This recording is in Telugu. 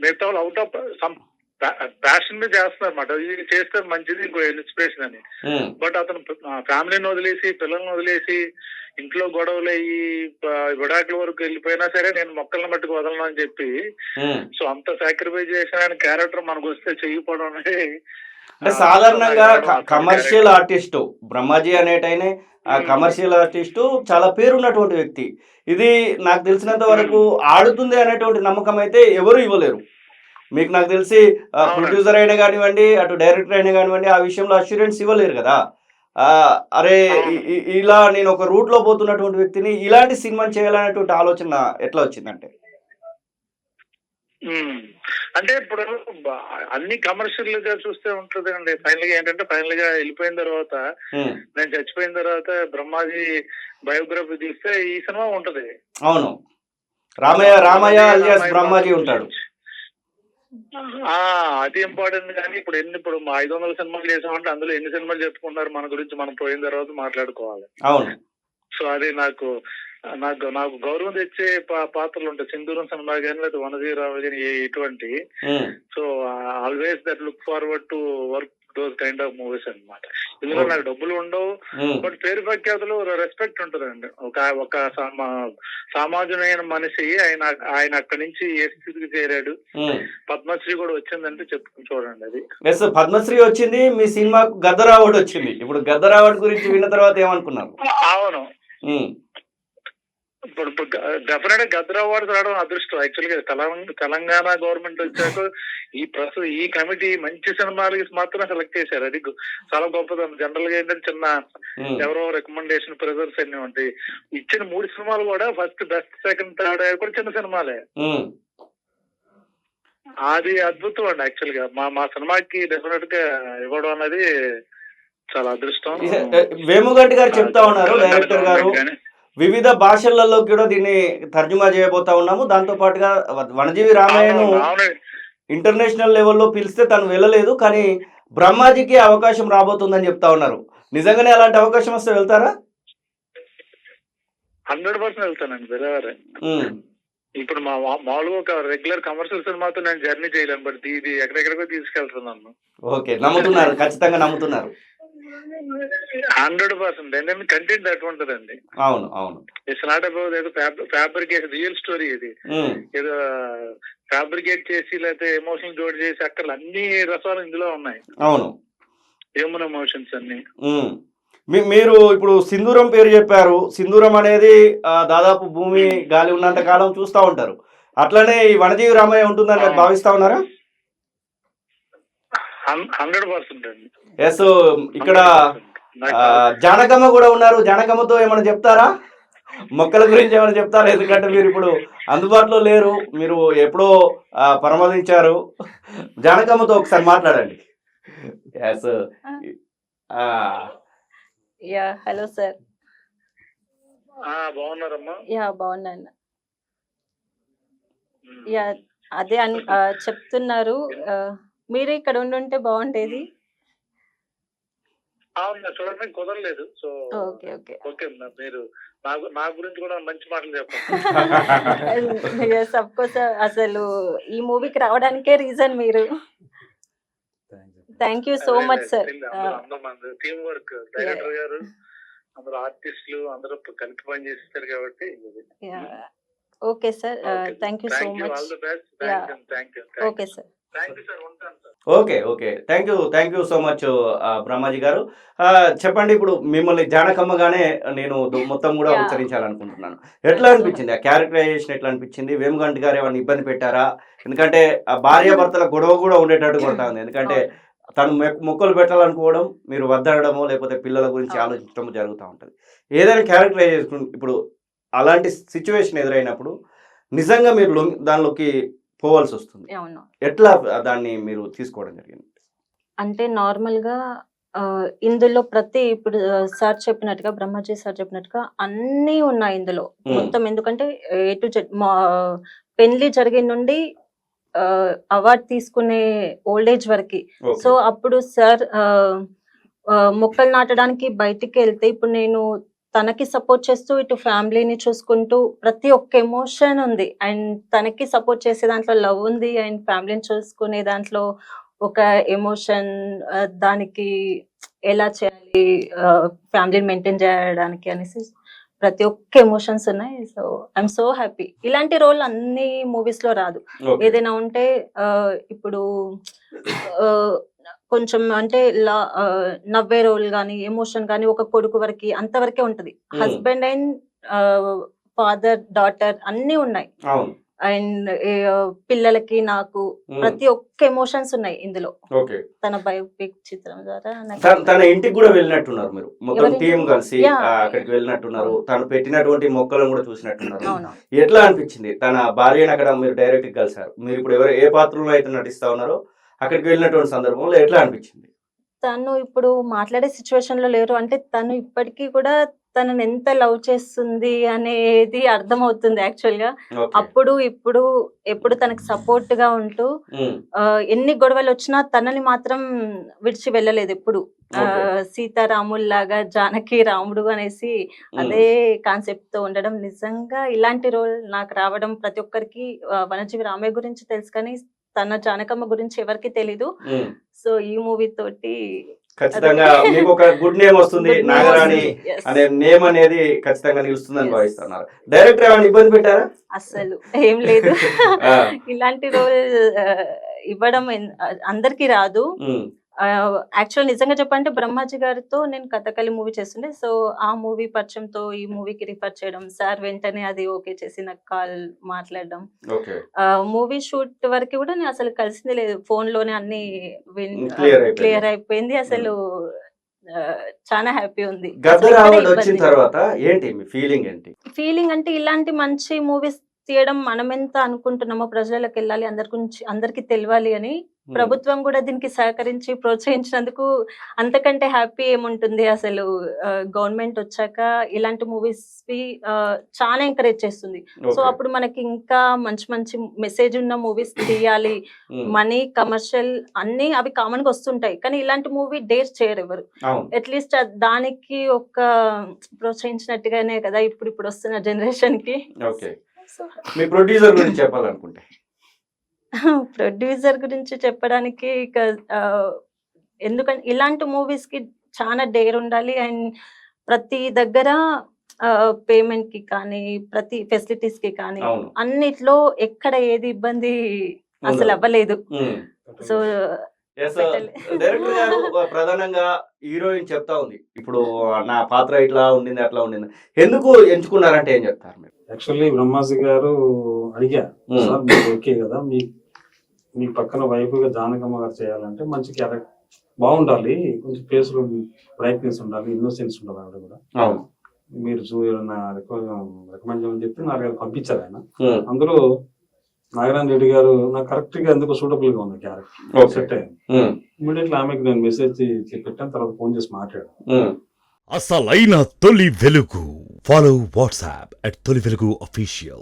మిగతా వాళ్ళు అవుట్ ఆఫ్ సమ్ ప్యాషన్ మీద చేస్తున్నారు అన్నమాట. ఇది చేస్తే మంచిది, ఇంకో ఇన్స్పిరేషన్ అని. బట్ అతను ఫ్యామిలీని వదిలేసి, పిల్లల్ని వదిలేసి, ఇంట్లో గొడవలు అయ్యి విడాకుల వరకు వెళ్ళిపోయినా సరే నేను మొక్కలను మట్టుకు వదలను అని చెప్పి, సో అంత సాక్రిఫైస్ చేసిన క్యారెక్టర్ మనకు వస్తే చెయ్యిపోవడం అనేది అంటే సాధారణంగా కమర్షియల్ ఆర్టిస్టు బ్రహ్మాజీ అనేటైనా కమర్షియల్ ఆర్టిస్టు చాలా పేరున్నటువంటి వ్యక్తి. ఇది నాకు తెలిసినంత వరకు ఆడుతుంది అనేటువంటి నమ్మకం అయితే ఎవరు ఇవ్వలేరు. మీకు నాకు తెలిసి ప్రొడ్యూసర్ అయినా కానివ్వండి, అటు డైరెక్టర్ అయినా కానివ్వండి, ఆ విషయంలో అష్యూరెన్స్ ఇవ్వలేరు కదా. అరే ఇలా నేను ఒక రూట్ లో పోతున్నటువంటి వ్యక్తిని ఇలాంటి సినిమాని చేయాలనేటువంటి ఆలోచన ఎట్లా వచ్చిందంటే, అంటే ఇప్పుడు అన్ని కమర్షియల్ గా చూస్తే ఉంటది అండి. ఫైనల్ గా ఏంటంటే ఫైనల్ గా వెళ్ళిపోయిన తర్వాత, నేను చచ్చిపోయిన తర్వాత బ్రహ్మాజీ బయోగ్రఫీ తీస్తే ఈ సినిమా ఉంటది. అవును, రామయ్య అలియాస్ బ్రహ్మాజీ ఉంటాడు. అది ఇంపార్టెంట్. కానీ ఇప్పుడు ఇప్పుడు 500 సినిమాలు చేసామంటే అందులో ఎన్ని సినిమాలు చెప్పుకుంటున్నారు మన గురించి, మనం పోయిన తర్వాత మాట్లాడుకోవాలి. అవును. సో అది నాకు గౌరవం తెచ్చే పాత్రలు ఉంటాయి. సింధూరం సినిమా కానీ లేదా వనజీరావు కానీ ఇటువంటి. So always that look forward to work those kind of movies అన్నమాట. ఇందులో నాకు డబ్బులు ఉండవు, బట్ పేరు ప్రఖ్యాతులు, రెస్పెక్ట్ ఉంటుందండి. ఒక సామాజికమైన మనిషి ఆయన అక్కడి నుంచి ఏ స్థితికి చేరాడు. పద్మశ్రీ కూడా వచ్చిందంటే చెప్పుకుని చూడండి. అది పద్మశ్రీ వచ్చింది, మీ సినిమాకు గద్దరావార్డు వచ్చింది. ఇప్పుడు గద్దరావార్డు గురించి విన్న తర్వాత ఏమనుకున్నారు? అవును, ఇప్పుడు డెఫినెట్ గా గద్దర్ అవార్డు రావడం అదృష్టం. యాక్చువల్గా తెలంగాణ గవర్నమెంట్ వచ్చాక ఈ కమిటీ మంచి సినిమాలకి మాత్రం సెలెక్ట్ చేశారు. అది చాలా గొప్పదనం. జనరల్ గా ఏంటంటే చిన్న ఎవరో రికమెండేషన్ ప్రెజర్స్ అన్ని ఉంటాయి. ఇచ్చిన 3 సినిమాలు కూడా ఫస్ట్, బెస్ట్, సెకండ్, థర్డ్ కూడా చిన్న సినిమాలే. అది అద్భుతం అండి. యాక్చువల్ గా మా సినిమాకి డెఫినెట్ గా ఇవ్వడం అనేది చాలా అదృష్టం. వేముగంటి గారు చెప్తా ఉన్నారు, డైరెక్టర్ గారు, వివిధ భాషలలో కూడా దీన్ని తర్జుమా చేయబోతా ఉన్నాము. దాంతో పాటుగా వనజీవి రామయ్యను ఇంటర్నేషనల్ లెవెల్లో పిలిస్తే తను వెళ్ళలేదు, కానీ బ్రహ్మాజీకి అవకాశం రాబోతుందని చెప్తా ఉన్నారు. నిజంగానే అలాంటి అవకాశం వస్తే వెళ్తారా? 100% వెళ్తానండి. వెళ్ళేవారే. ఇప్పుడు మామూలుగా ఒక రెగ్యులర్ కమర్షియల్ సినిమాతో నేను జర్నీ చేయలేను, బట్ ఇది ఎక్కడెక్కడికో తీసుకెళ్తున్నాను. ఓకే, నమ్ముతున్నారు, ఖచ్చితంగా నమ్ముతున్నారు. 100%. ఎందుకంటే కంటెంట్ అటువంటిదండి. అవును అవును. ఇట్స్ నాట్ అబౌట్ ఏదో ఫ్యాబ్రికేట్, రియల్ స్టోరీ. ఇది ఏదో ఫ్యాబ్రికేట్ చేసి లేకపోతే ఎమోషన్ జోడి చేసి అక్కడ అన్ని రసాలు ఇందులో ఉన్నాయి. అవును, హ్యూమన్ ఎమోషన్స్ అన్ని. మీరు ఇప్పుడు సింధూరం పేరు చెప్పారు. సింధూరం అనేది దాదాపు భూమి గాలి ఉన్నంత కాలం చూస్తూ ఉంటారు. అట్లనే ఈ వనజీవి రామయ్య ఉంటుందని భావిస్తా ఉన్నారా? 100% అండి. ఎస్. ఇక్కడ జానకమ్మ కూడా ఉన్నారు. జానకమ్మతో ఏమైనా చెప్తారా? మొక్కల గురించి ఏమైనా చెప్తారా? ఎందుకంటే మీరు ఇప్పుడు అందుబాటులో లేరు, మీరు ఎప్పుడో పరమదించారు. జానకమ్మతో ఒకసారి మాట్లాడండి. ఎస్. Yeah, hello sir. బాగున్నారమ్మా? యా, బాగున్నాను. యా, అదే చెప్తున్నారు, మీరే ఇక్కడ ఉండుంటే బాగుండేది. చూడండి, కుదరలేదు. సో ఓకే ఓకే ఓకే, మీరు నా గురించి కూడా మంచి మాటలు చెప్పండి. అసలు ఈ మూవీకి రావడానికే రీజన్ మీరు. Thank you so much sir. Team work, director గారు, అందరూ ఆర్టిస్టులు అందరూ కలిపి పని చేస్తారు కాబట్టి. Okay sir, thank you so much. Okay sir. Okay okay, thank you so much Brahmaji గారు. చెప్పండి, ఇప్పుడు మిమ్మల్ని జానకమ్మగానే నేను మొత్తం కూడా ఉచ్చరించాలనుకుంటున్నాను. ఎట్లా అనిపించింది ఆ క్యారెక్టరైజేషన్? ఎట్లా అనిపించింది? వేముగంటి గారు ఏమైనా ఇబ్బంది పెట్టారా? ఎందుకంటే భార్యాభర్తల గొడవ కూడా ఉండేటట్టు కొడతా ఉంది. ఎందుకంటే తను మొక్కలు పెట్టాలనుకోవడం, మీరు వద్దడమో లేకపోతే పిల్లల గురించి ఆలోచించడం జరుగుతూ ఉంటుంది. ఏదైనా క్యారెక్టరైజేషన్ ఇప్పుడు అలాంటి సిచ్యువేషన్ ఎదురైనప్పుడు నిజంగా మీరు దానిలోకి పోవాల్సి వస్తుంది. ఎట్లా దాన్ని మీరు తీసుకోవడం జరిగింది? అంటే నార్మల్గా ఇందులో ఇప్పుడు సార్ చెప్పినట్టుగా, బ్రహ్మాజీ సార్ చెప్పినట్టుగా అన్నీ ఉన్నాయి ఇందులో మొత్తం. ఎందుకంటే ఏ టు జెడ్ పెళ్లి జరిగిన నుండి అవార్డు తీసుకునే ఓల్డ్ ఏజ్ వరకు. సో అప్పుడు సార్ మొక్కలు నాటడానికి బయటికి వెళ్తే, ఇప్పుడు నేను తనకి సపోర్ట్ చేస్తూ ఇటు ఫ్యామిలీని చూసుకుంటూ ప్రతి ఒక్క ఎమోషన్ ఉంది. అండ్ తనకి సపోర్ట్ చేసే దాంట్లో లవ్ ఉంది. అండ్ ఫ్యామిలీని చూసుకునే దాంట్లో ఒక ఎమోషన్, దానికి ఎలా చేయాలి, ఫ్యామిలీని మెయింటైన్ చేయడానికి అనేసి ప్రతి ఒక్క ఎమోషన్స్ ఉన్నాయి. So I'm so happy. ఇలాంటి రోల్ అన్ని మూవీస్ లో రాదు. ఓకే. ఏదైనా ఉంటే ఇప్పుడు ఆ, కొంచెం అంటే నవ్వే రోల్ కానీ ఎమోషన్ కానీ ఒక కొడుకు వరకు అంతవరకే ఉంటది. హస్బెండ్ అండ్ ఫాదర్ డాటర్ అన్ని ఉన్నాయి. అవును. అండ్ పిల్లలకి నాకు ప్రతి ఒక్క ఎమోషన్స్ ఉన్నాయి ఇందులో. ఓకే. తన బయోపిక్ చిత్రం ద్వారా నాకు తన ఇంటికి కూడా వెళ్ళినట్టున్నారు మీరు, మొత్తం ఎవరి టీం కలిసి యా. అక్కడికి వెళ్ళినట్టున్నారు. తను పెట్టినటువంటి మొక్కలను కూడా చూసినట్టున్నారు. అవును. ఎట్లా అనిపించింది? తన భార్యను అక్కడ మీరు డైరెక్ట్ గా కలిసారు. మీరు ఇప్పుడు ఏ పాత్రలో అయితే నటిస్తా ఉన్నారో అక్కడికి వెళ్ళినటువంటి సందర్భంలో ఎట్లా అనిపించింది? తను ఇప్పుడు మాట్లాడే సిచ్యువేషన్ లో లేరు. అంటే తను ఇప్పటికీ కూడా తనని ఎంత లవ్ చేస్తుంది అనేది అర్థమవుతుంది యాక్చువల్ గా. ఓకే. అప్పుడు ఇప్పుడు ఎప్పుడు తనకి సపోర్ట్ గా ఉంటూ ఉమ్. ఎన్ని గొడవలు వచ్చినా తనని మాత్రం విడిచి వెళ్ళలేదు ఎప్పుడు. ఓకే. సీతారాముల్లాగా జానకి రాముడు అనేసి అదే కాన్సెప్ట్ తో ఉండడం, నిజంగా ఇలాంటి రోల్ నాకు రావడం ప్రతి ఒక్కరికి. వనజీవి రామయ్య గురించి తెలుసు కానీ తన జానకమ్మ గురించి ఎవరికి తెలీదు. ఉమ్. సో ఈ మూవీ తోటి ఖచ్చితంగా మీకు ఒక గుడ్ నేమ్ వస్తుంది. Good name నాగరాణి వస్తుంది. Yes. అనే నేమ్ అనేది ఖచ్చితంగా నిలుస్తుందని Yes. భావిస్తున్నారు. డైరెక్టర్ ఏమైనా ఇబ్బంది పెట్టారా? అస్సలు ఏం లేదు. ఆ. ఇలాంటి రోల్ ఇవ్వడం అందరికి రాదు. ఉమ్. యాక్చువల్ నిజంగా చెప్పంటే బ్రహ్మాజీ గారితో నేను కథకళి మూవీ చేస్తుండే. సో ఆ మూవీ పరిచయంతో ఈ మూవీకి రిఫర్ చేయడం, సార్ వెంటనే అది ఓకే చేసి నాకు కాల్ మాట్లాడడం. ఓకే. మూవీ షూట్ వరకు కూడా నేను అసలు కలిసింది లేదు. ఫోన్ లోనే అన్ని Clear అయిపోయింది. క్లియర్ అయిపోయింది. అసలు చాలా హ్యాపీ ఉంది. గద్దర్ అసలు ఎక్కడ అవార్డు వచ్చిన ఇబ్బంది లేదు. తర్వాత ఏంటి మీ ఫీలింగ్ ఏంటి? ఫీలింగ్ అంటే ఇలాంటి మంచి మూవీస్ తీయడం మనం ఎంత అనుకుంటున్నామో ప్రజలకు వెళ్ళాలి, అందరికి తెలియాలి అని ప్రభుత్వం కూడా దీనికి సహకరించి ప్రోత్సహించినందుకు అంతకంటే హ్యాపీ ఏముంటుంది అసలు. గవర్నమెంట్ వచ్చాక ఇలాంటి మూవీస్ చాలా ఎంకరేజ్ చేస్తుంది. So okay. అప్పుడు మనకి ఇంకా మంచి మంచి మెసేజ్ ఉన్న మూవీస్ తీయాలి. మనీ, కమర్షియల్ అన్ని అవి కామన్ గా వస్తుంటాయి, కానీ ఇలాంటి మూవీ డేర్ చేయరు ఎవరు. అవును. అట్లీస్ట్ దానికి ఒక ప్రోత్సహించినట్టుగానే కదా ఇప్పుడు వస్తున్న జనరేషన్ కి. ఓకే. మీ ప్రొడ్యూసర్ గురించి చెప్పాలనుకుంటే? ప్రొడ్యూసర్ గురించి చెప్పడానికి ఎందుకంటే ఇలాంటి మూవీస్ కి చాలా డేర్ ఉండాలి. అండ్ ప్రతి దగ్గర పేమెంట్ కి కానీ ప్రతి ఫెసిలిటీస్ కి కానీ అవును. అన్నిట్లో ఎక్కడ ఏది ఇబ్బంది అసలు ఉండదు. అవ్వలేదు. ఉమ్. సో Yes, డైరెక్టర్ గారు ప్రధానంగా హీరోయిన్ చెప్తా ఉంది, ఇప్పుడు నా పాత్ర ఇట్లా ఉండింది అట్లా ఉండింది, ఎందుకు ఎంచుకున్నారంటే ఏం చెప్తారు మీరు? యాక్చువల్లీ బ్రహ్మాజీ గారు అడిగా, సార్ మీరు ఓకే కదా, మీ పక్కన వైఫ్ గా జానకమ్మ గారు చేయాలంటే మంచి క్యారెక్టర్ బాగుండాలి, కొంచెం ఫేస్ లో బ్రైట్నెస్ ఉండాలి, ఇన్నోసెన్స్ ఉండాలి ఆవిడ కూడా. అవును. మీరు రికమెండ్ చేయమని చెప్పి నాకు పంపించారు ఆయన. అందులో నాగరాజన్ రెడ్డి గారు నాకు కరెక్ట్ గా ఎందుకు సూటబుల్ గా ఉంది క్యారెక్టర్, సెట్ అయ్యింది. ఇమీడియట్లీ ఆమెకి నేను మెసేజ్ పెట్టాను, తర్వాత ఫోన్ చేసి మాట్లాడాను. అసలైన తొలి వెలుగు. ఫాలో వాట్సాప్ @తొలి వెలుగు అఫీషియల్.